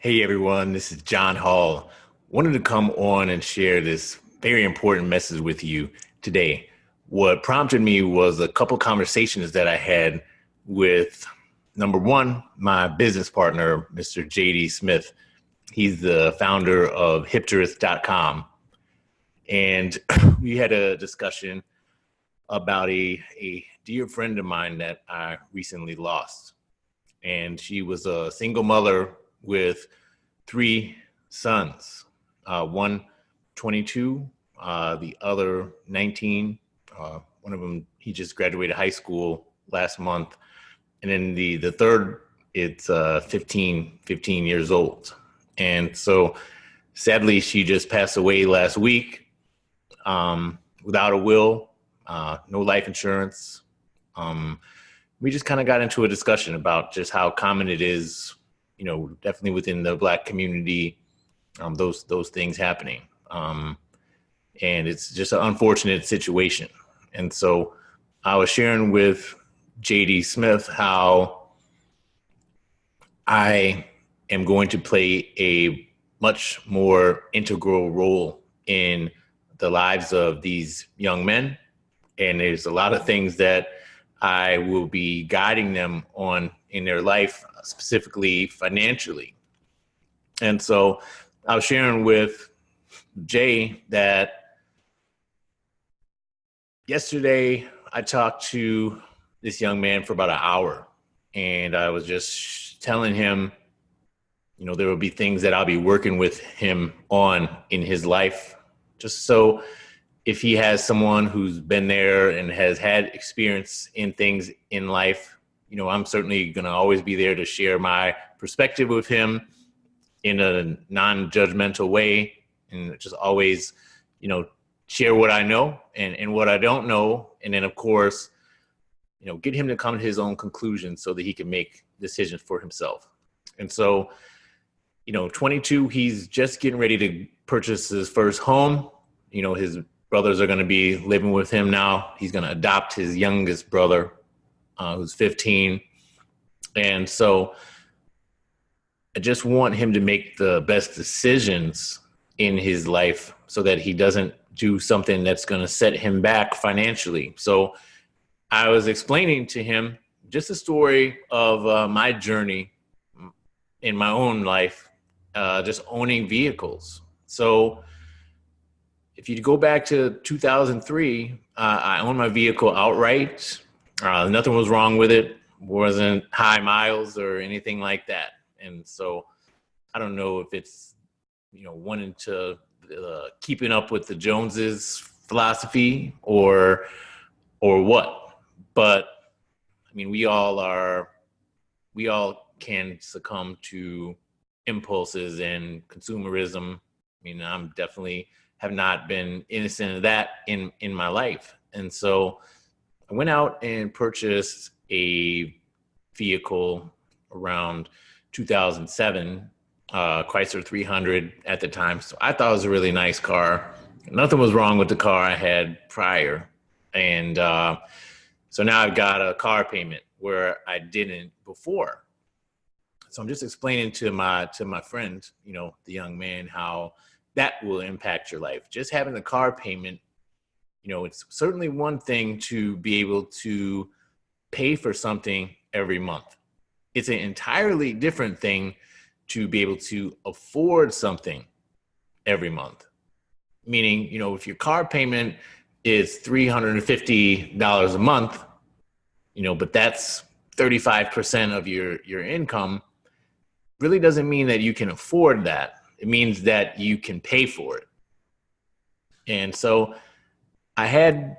Hey everyone, this is John Hall. Wanted to come on and share this very important message with you today. What prompted me was a couple conversations that I had with number one, my business partner, Mr. JD Smith. He's the founder of Hipterist.com. And we had a discussion about a dear friend of mine that I recently lost. And she was a single mother with three sons, one 22, the other 19. One of them, he just graduated high school last month. And then the third, it's 15 years old. And so sadly, she just passed away last week without a will, no life insurance. We just kind of got into a discussion about just how common it is, definitely within the Black community, those things happening. And it's just an unfortunate situation. And so I was sharing with JD Smith how I am going to play a much more integral role in the lives of these young men. And there's a lot of things that I will be guiding them on in their life, specifically financially. And so I was sharing with Jay that yesterday I talked to this young man for about an hour, and I was just telling him, there will be things that I'll be working with him on in his life, just so if he has someone who's been there and has had experience in things in life, I'm certainly going to always be there to share my perspective with him in a non-judgmental way, and just always, share what I know and what I don't know. And then, of course, get him to come to his own conclusions so that he can make decisions for himself. And so, 22, he's just getting ready to purchase his first home. His brothers are going to be living with him now. He's going to adopt his youngest brother, who's 15. And so I just want him to make the best decisions in his life so that he doesn't do something that's going to set him back financially. So I was explaining to him just a story of my journey in my own life, just owning vehicles. So if you go back to 2003, I owned my vehicle outright. Nothing was wrong with it. Wasn't high miles or anything like that. And so I don't know if it's, wanting to keeping up with the Joneses philosophy or what. But I mean, we all can succumb to impulses and consumerism. I mean, I'm definitely have not been innocent of that in my life. And so I went out and purchased a vehicle around 2007, Chrysler 300 at the time. So I thought it was a really nice car. Nothing was wrong with the car I had prior. And so now I've got a car payment where I didn't before. So I'm just explaining to my friend, the young man, how that will impact your life. Just having the car payment, it's certainly one thing to be able to pay for something every month. It's an entirely different thing to be able to afford something every month. Meaning, if your car payment is $350 a month, but that's 35% of your income, really doesn't mean that you can afford that. It means that you can pay for it. And so I had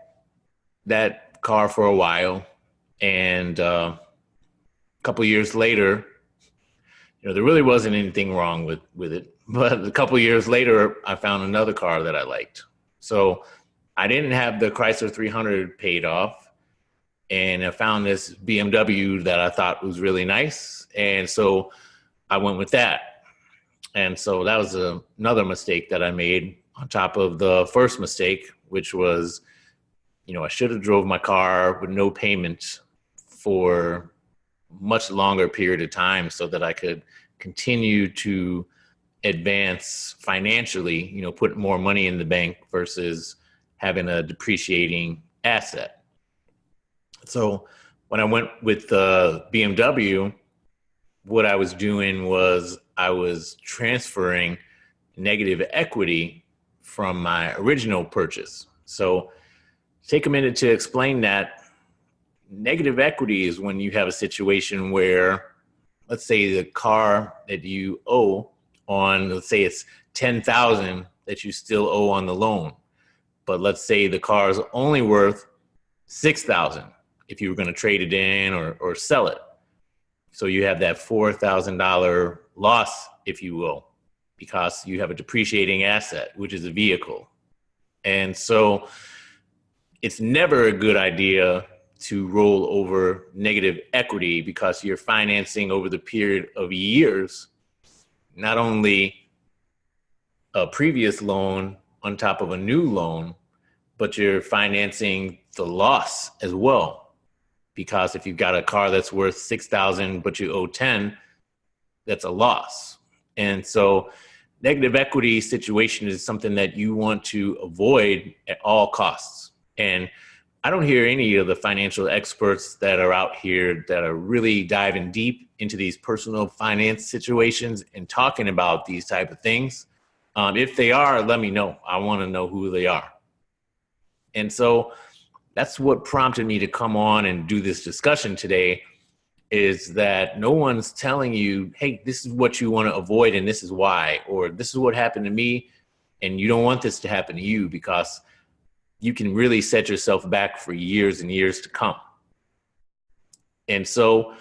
that car for a while, and a couple of years later, there really wasn't anything wrong with it. But a couple of years later, I found another car that I liked. So I didn't have the Chrysler 300 paid off, and I found this BMW that I thought was really nice. And so I went with that. And so that was another mistake that I made on top of the first mistake, which was, I should have drove my car with no payment for much longer period of time so that I could continue to advance financially, put more money in the bank versus having a depreciating asset. So when I went with the BMW, what I was doing was I was transferring negative equity from my original purchase. So take a minute to explain that. Negative equity is when you have a situation where, let's say the car that you owe on, let's say it's 10,000 that you still owe on the loan. But let's say the car is only worth 6,000 if you were going to trade it in or sell it. So you have that $4,000 loss, if you will, because you have a depreciating asset, which is a vehicle. And so it's never a good idea to roll over negative equity because you're financing over the period of years, not only a previous loan on top of a new loan, but you're financing the loss as well. Because if you've got a car that's worth 6,000, but you owe 10, that's a loss. And so negative equity situation is something that you want to avoid at all costs. And I don't hear any of the financial experts that are out here that are really diving deep into these personal finance situations and talking about these type of things. If they are, let me know. I want to know who they are. And so that's what prompted me to come on and do this discussion today, is that no one's telling you, hey, this is what you want to avoid and this is why, or this is what happened to me and you don't want this to happen to you, because you can really set yourself back for years and years to come. And so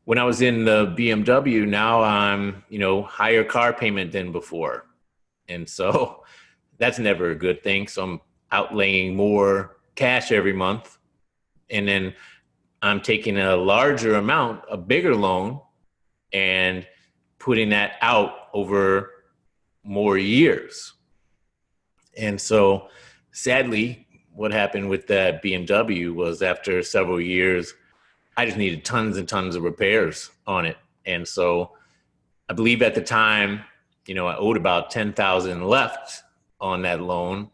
when I was in the BMW, now I'm, higher car payment than before. And so that's never a good thing. So I'm outlaying more cash every month. And then I'm taking a larger amount, a bigger loan, and putting that out over more years. And so sadly, what happened with that BMW was after several years, I just needed tons and tons of repairs on it. And so I believe at the time, I owed about 10,000 left on that loan.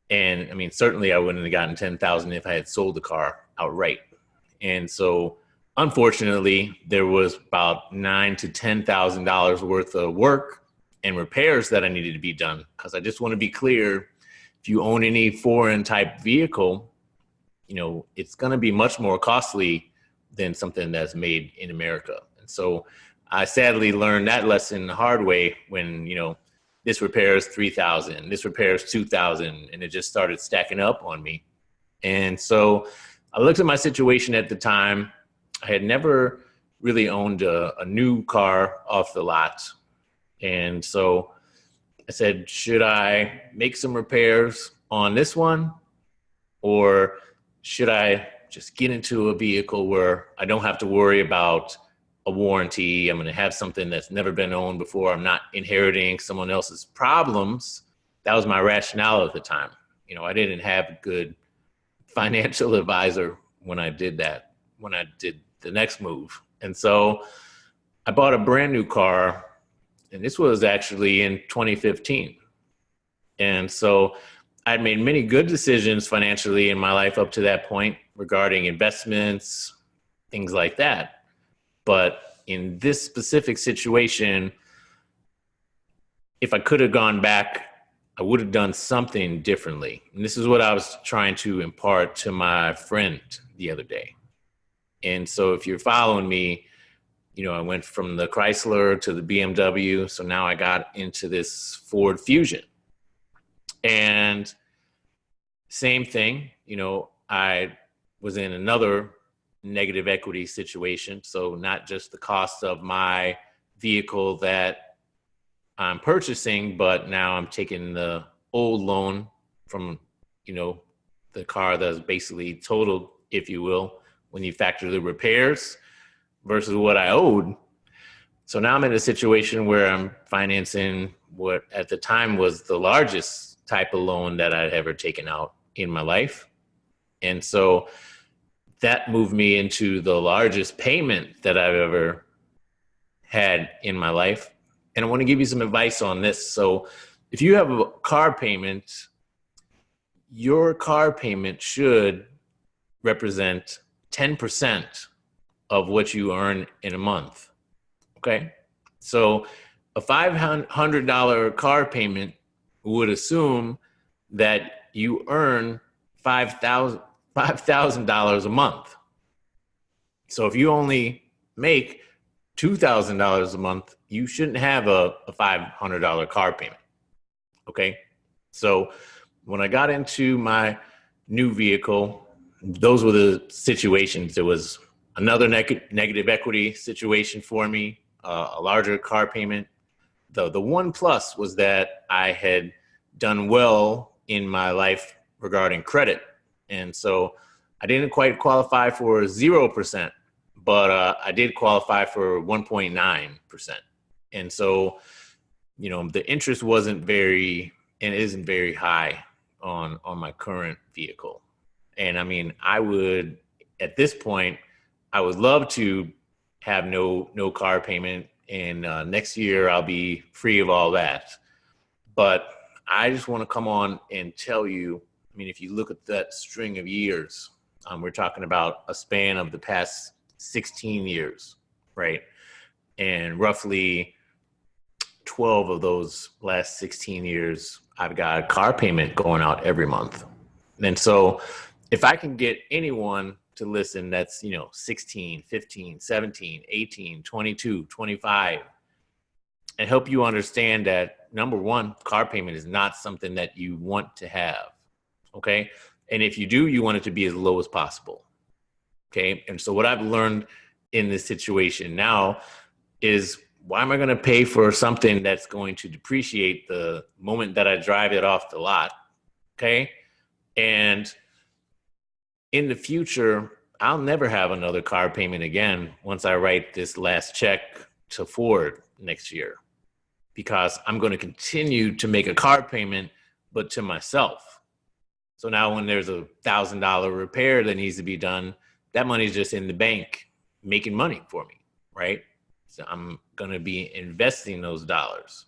And I mean, certainly I wouldn't have gotten 10,000 if I had sold the car outright. And so unfortunately, there was about $9,000 to $10,000 worth of work and repairs that I needed to be done. Because I just want to be clear, if you own any foreign type vehicle, it's going to be much more costly than something that's made in America. And so I sadly learned that lesson the hard way when, this repairs 3,000, this repairs 2,000, and it just started stacking up on me. And so I looked at my situation at the time. I had never really owned a new car off the lot. And so I said, should I make some repairs on this one, or should I just get into a vehicle where I don't have to worry about a warranty? I'm going to have something that's never been owned before. I'm not inheriting someone else's problems. That was my rationale at the time. I didn't have a good financial advisor when I did that, when I did the next move. And so I bought a brand new car, and this was actually in 2015. And so I'd made many good decisions financially in my life up to that point regarding investments, things like that. But in this specific situation, if I could have gone back, I would have done something differently. And this is what I was trying to impart to my friend the other day. And so if you're following me, I went from the Chrysler to the BMW. So now I got into this Ford Fusion. And same thing, I was in another negative equity situation. So not just the cost of my vehicle that I'm purchasing, but now I'm taking the old loan from, the car that's basically totaled, if you will, when you factor the repairs versus what I owed. So now I'm in a situation where I'm financing what at the time was the largest type of loan that I'd ever taken out in my life. And so that moved me into the largest payment that I've ever had in my life. And I want to give you some advice on this. So if you have a car payment, your car payment should represent 10% of what you earn in a month. Okay. So a $500 car payment would assume that you earn $5,000 a month. So if you only make $2,000 a month, you shouldn't have a $500 car payment. Okay. So when I got into my new vehicle, those were the situations. There was another negative equity situation for me, a larger car payment. The one plus was that I had done well in my life regarding credit. And so I didn't quite qualify for 0%, but I did qualify for 1.9%. And so, the interest wasn't very, and isn't very high on my current vehicle. And I mean, at this point, I would love to have no car payment, and next year I'll be free of all that. But I just want to come on and tell you, I mean, if you look at that string of years, we're talking about a span of the past 16 years, right? And roughly 12 of those last 16 years, I've got a car payment going out every month. And so if I can get anyone to listen that's, 16, 15, 17, 18, 22, 25, and help you understand that, number one, car payment is not something that you want to have, okay? And if you do, you want it to be as low as possible, okay? And so what I've learned in this situation now is, why am I going to pay for something that's going to depreciate the moment that I drive it off the lot, okay? And in the future, I'll never have another car payment again once I write this last check to Ford next year, because I'm going to continue to make a car payment, but to myself. So now when there's a $1,000 repair that needs to be done, that money's just in the bank making money for me, right? So I'm going to be investing those dollars.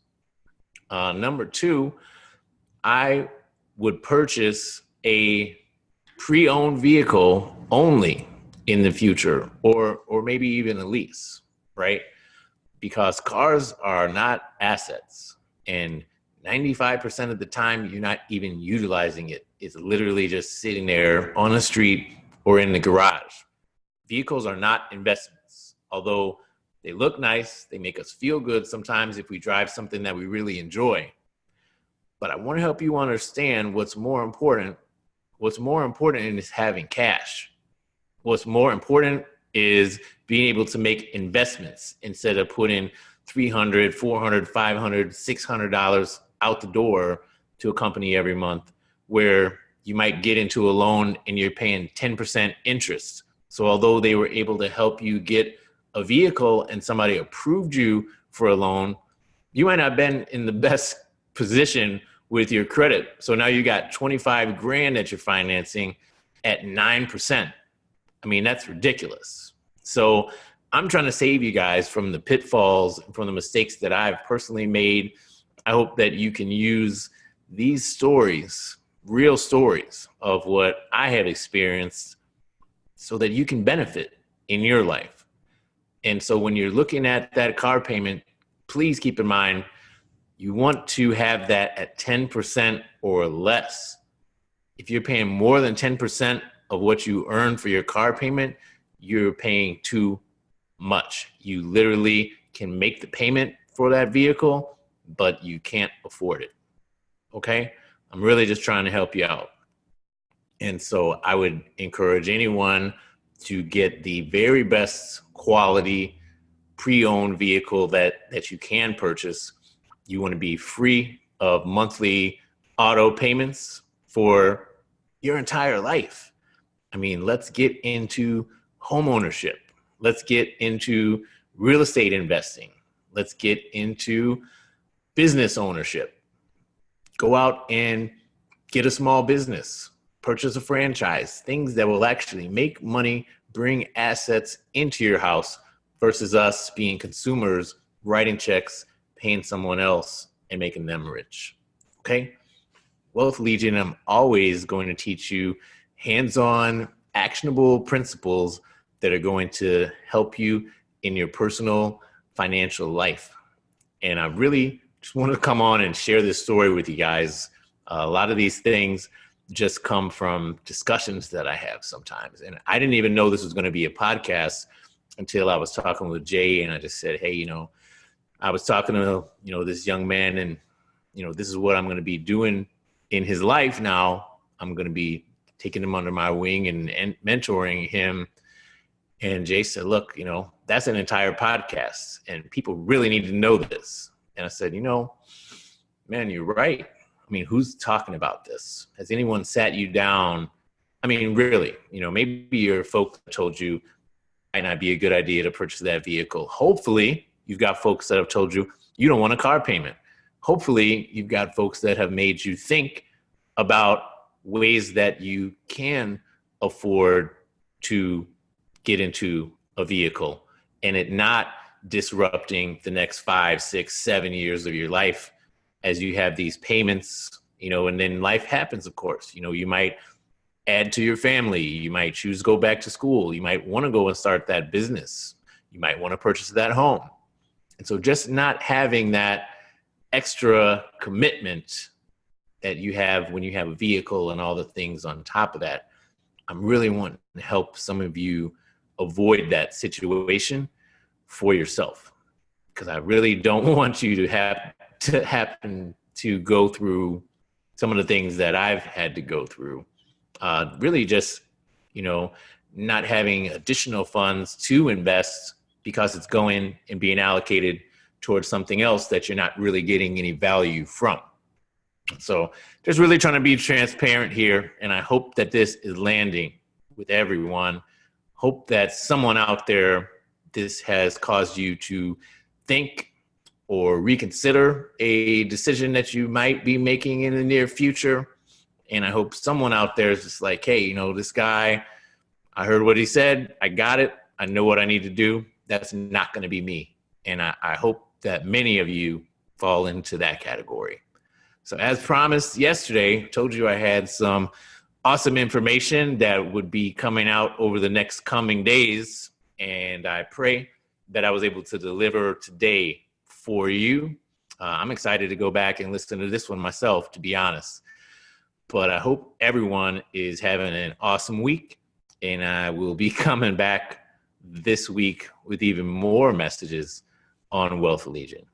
Number two, I would purchase a pre-owned vehicle only in the future, or maybe even a lease, right? Because cars are not assets, and 95% of the time you're not even utilizing it. It's literally just sitting there on the street or in the garage. Vehicles are not investments, although they look nice. They make us feel good sometimes if we drive something that we really enjoy. But I want to help you understand what's more important. What's more important is having cash. What's more important is being able to make investments instead of putting $300, $400, $500, $600 out the door to a company every month, where you might get into a loan and you're paying 10% interest. So although they were able to help you get a vehicle and somebody approved you for a loan, you might not have been in the best position with your credit. So now you got 25 grand that you're financing at 9%. I mean, that's ridiculous. So I'm trying to save you guys from the pitfalls, from the mistakes that I've personally made. I hope that you can use these stories, real stories of what I have experienced, so that you can benefit in your life. And so when you're looking at that car payment, please keep in mind, you want to have that at 10% or less. If you're paying more than 10% of what you earn for your car payment, you're paying too much. You literally can make the payment for that vehicle, but you can't afford it. Okay? I'm really just trying to help you out. And so I would encourage anyone to get the very best quality pre-owned vehicle that you can purchase. You want to be free of monthly auto payments for your entire life. I mean, let's get into home ownership. Let's get into real estate investing. Let's get into business ownership. Go out and get a small business, purchase a franchise, things that will actually make money, bring assets into your house versus us being consumers, writing checks, paying someone else, and making them rich. Okay? Wealth Legion, I'm always going to teach you hands-on, actionable principles that are going to help you in your personal financial life. And I really just wanted to come on and share this story with you guys. A lot of these things just come from discussions that I have sometimes. And I didn't even know this was going to be a podcast until I was talking with Jay, and I just said, hey, I was talking to, this young man, and, this is what I'm going to be doing in his life now. I'm going to be taking him under my wing and mentoring him. And Jay said, look, that's an entire podcast and people really need to know this. And I said, man, you're right. I mean, who's talking about this? Has anyone sat you down? I mean, really, maybe your folks told you it might not be a good idea to purchase that vehicle. Hopefully you've got folks that have told you you don't want a car payment. Hopefully you've got folks that have made you think about ways that you can afford to get into a vehicle and it not disrupting the next 5, 6, 7 years of your life as you have these payments, and then life happens, of course. You might add to your family. You might choose to go back to school. You might want to go and start that business. You might want to purchase that home. And so just not having that extra commitment that you have when you have a vehicle and all the things on top of that, I'm really wanting to help some of you avoid that situation for yourself, because I really don't want you to happen to go through some of the things that I've had to go through. Really just, not having additional funds to invest because it's going and being allocated towards something else that you're not really getting any value from. So just really trying to be transparent here. And I hope that this is landing with everyone. Hope that someone out there, this has caused you to think or reconsider a decision that you might be making in the near future. And I hope someone out there is just like, hey, this guy, I heard what he said. I got it. I know what I need to do. That's not going to be me. And I hope that many of you fall into that category. So as promised yesterday, told you I had some awesome information that would be coming out over the next coming days. And I pray that I was able to deliver today for you. I'm excited to go back and listen to this one myself, to be honest. But I hope everyone is having an awesome week. And I will be coming back this week with even more messages on Wealth Legion.